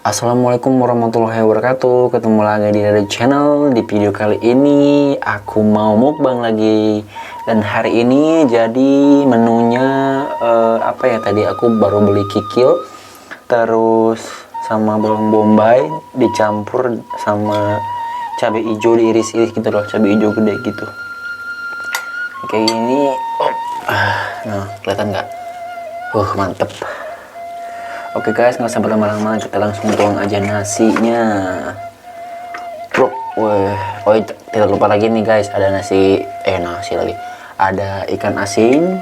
Assalamualaikum warahmatullahi wabarakatuh. Ketemu lagi di dari channel. Di video kali ini aku mau mukbang lagi. Dan hari ini jadi menunya apa ya, tadi aku baru beli kikil terus sama bawang bombay dicampur sama cabai hijau diiris-iris gitu loh, cabai hijau gede gitu. Kayak gini. Nah, kelihatan nggak? Mantep. Oke guys, nggak sampai lama-lama, kita langsung tuang aja nasinya. Bro, oh tidak lupa lagi nih guys, ada nasi lagi. Ada ikan asin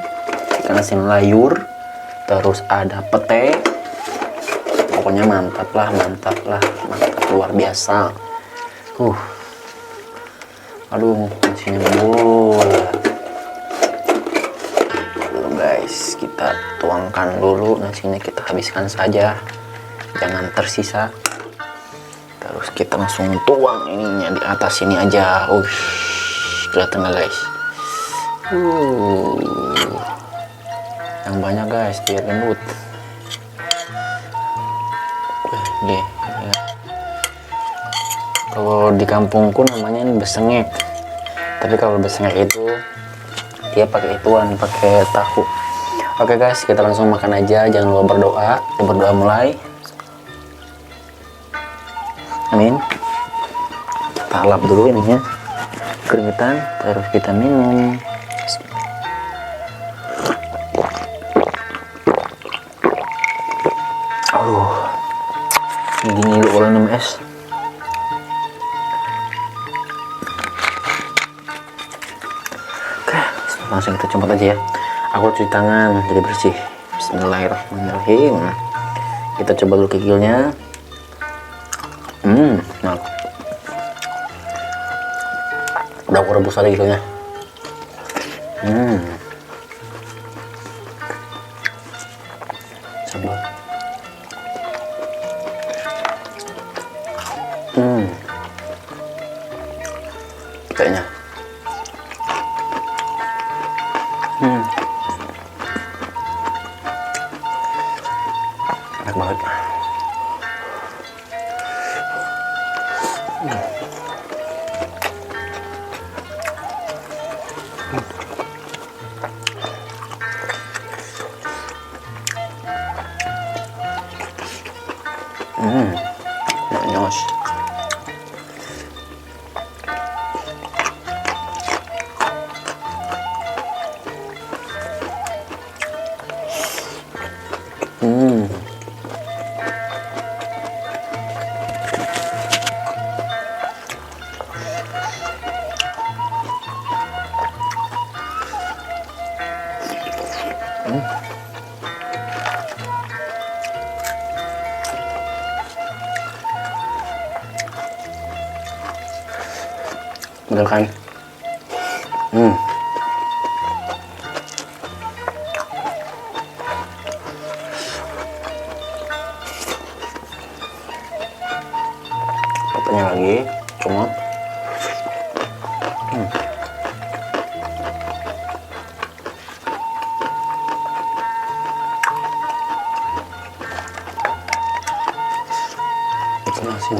layur, terus ada pete. Pokoknya mantap lah, mantap luar biasa. Aduh, nasinya bol. Guys, kita tuangkan dulu nasinya, kita habiskan saja, jangan tersisa. Terus kita langsung tuang ininya di atas ini aja. Kelihatan nggak guys? Yang banyak guys, biar gendut. Ya. Kalau di kampungku namanya besengek, tapi kalau besengek itu dia pakai tahu. Oke guys, kita langsung makan aja. Jangan lupa berdoa. Kita berdoa mulai. Amin. Kita lap dulu ininya, keringetan, terus kita minum. Gini dulu kalau 6 es. Langsung kita comot aja ya. Aku cuci tangan jadi bersih. Bismillahirrahmanirrahim. Kita coba dulu kikilnya. Nah, udah aku rebus lagi kikilnya. Sambal. Kayaknya enak banget. Nyos. Bener kan? Petenya lagi, comot. Ikan asin.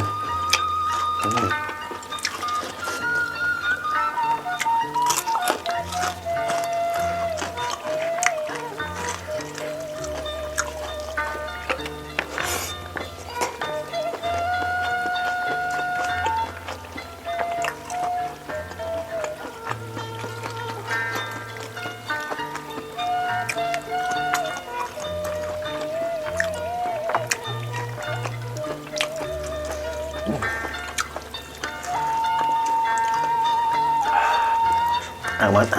Amat.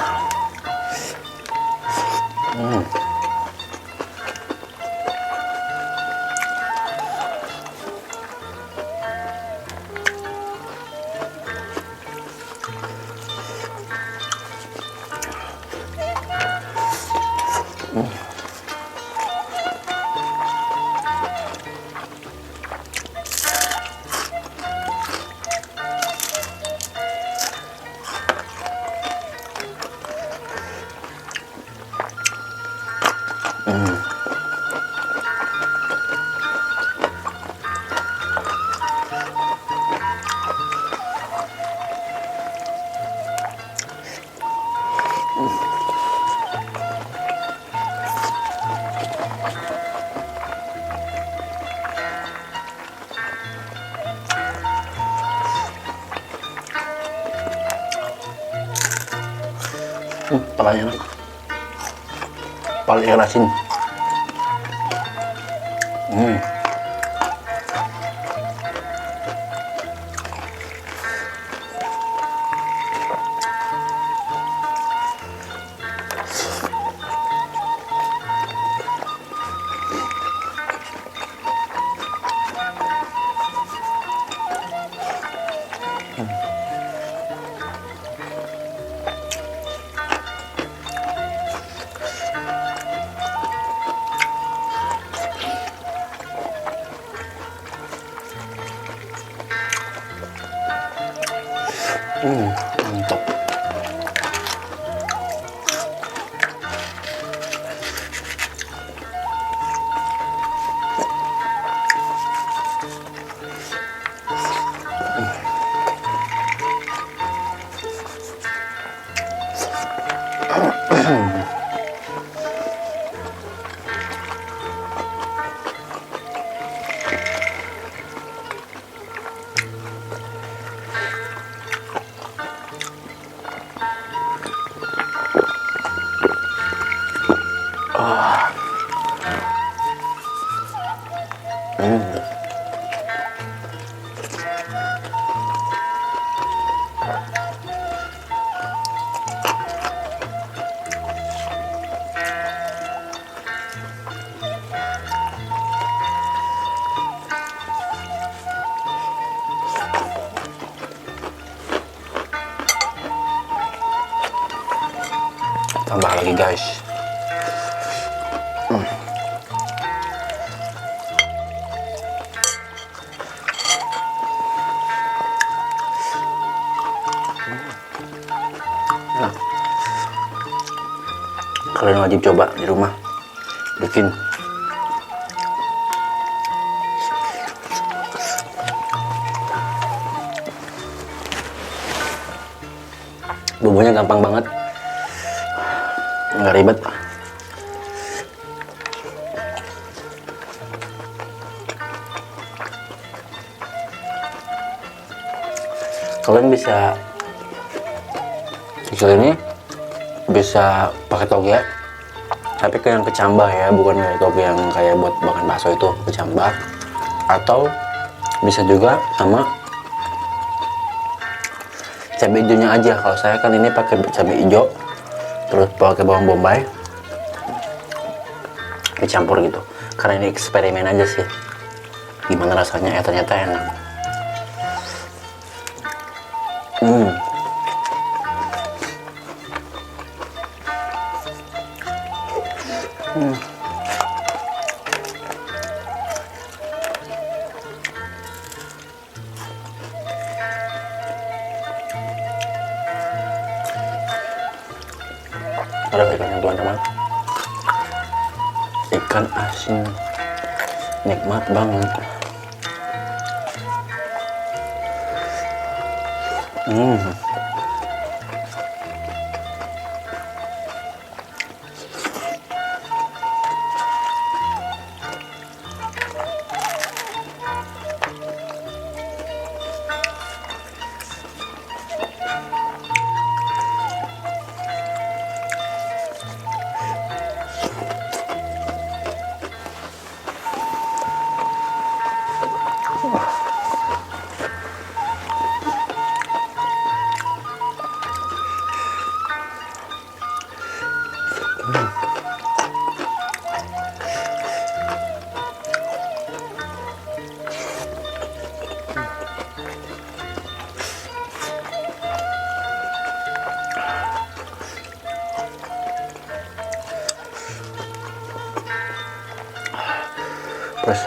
Palanya enak. Pala ikan asin. Mantap. Tambah lagi guys. Nah, kalian wajib coba di rumah bikin. Bumbunya gampang banget, nggak ribet. Kalian bisa ini bisa pakai toge, tapi ke yang kecambah ya, bukan kayak toge yang kayak buat makan bakso itu, kecambah. Atau bisa juga sama cabai hijaunya aja. Kalau saya kan ini pakai cabai hijau terus pakai bawang bombay dicampur gitu, karena ini eksperimen aja sih gimana rasanya. Ternyata enak. Ada ikannya teman-teman, ikan asin nikmat banget. Terus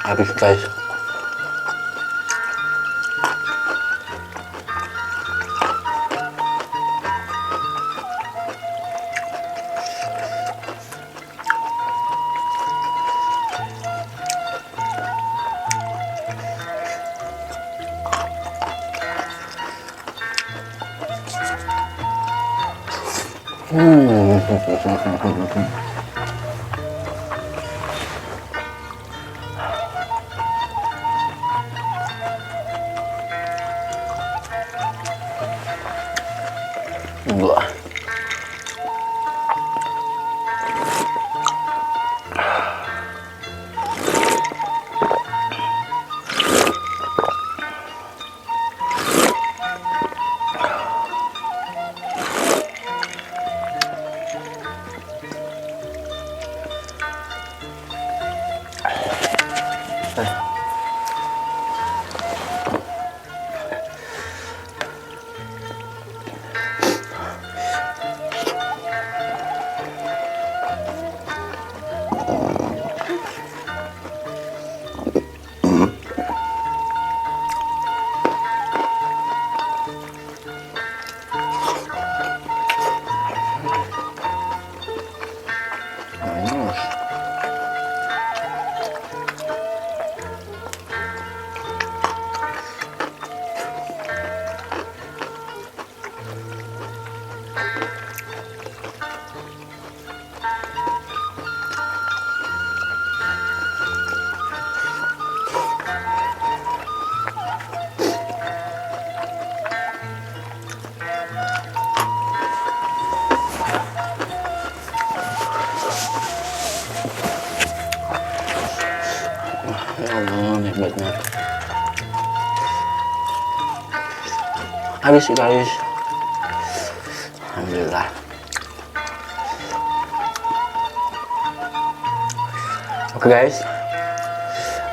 Habis guys. Wah. Ya Allah, nikmatnya. Habis guys. Alhamdulillah. Oke guys,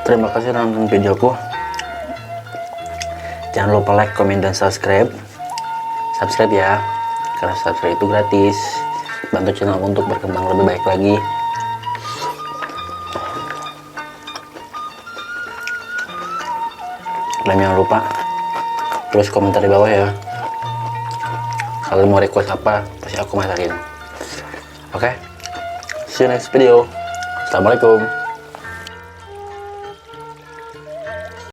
terima kasih sudah nonton videoku. Jangan lupa like, komen, dan subscribe. Subscribe ya, karena subscribe itu gratis. Bantu channel untuk berkembang lebih baik lagi. Dan jangan lupa tulis komentar di bawah ya. Kalian mau request apa, pasti aku masakin. Oke, see you next video. Assalamualaikum.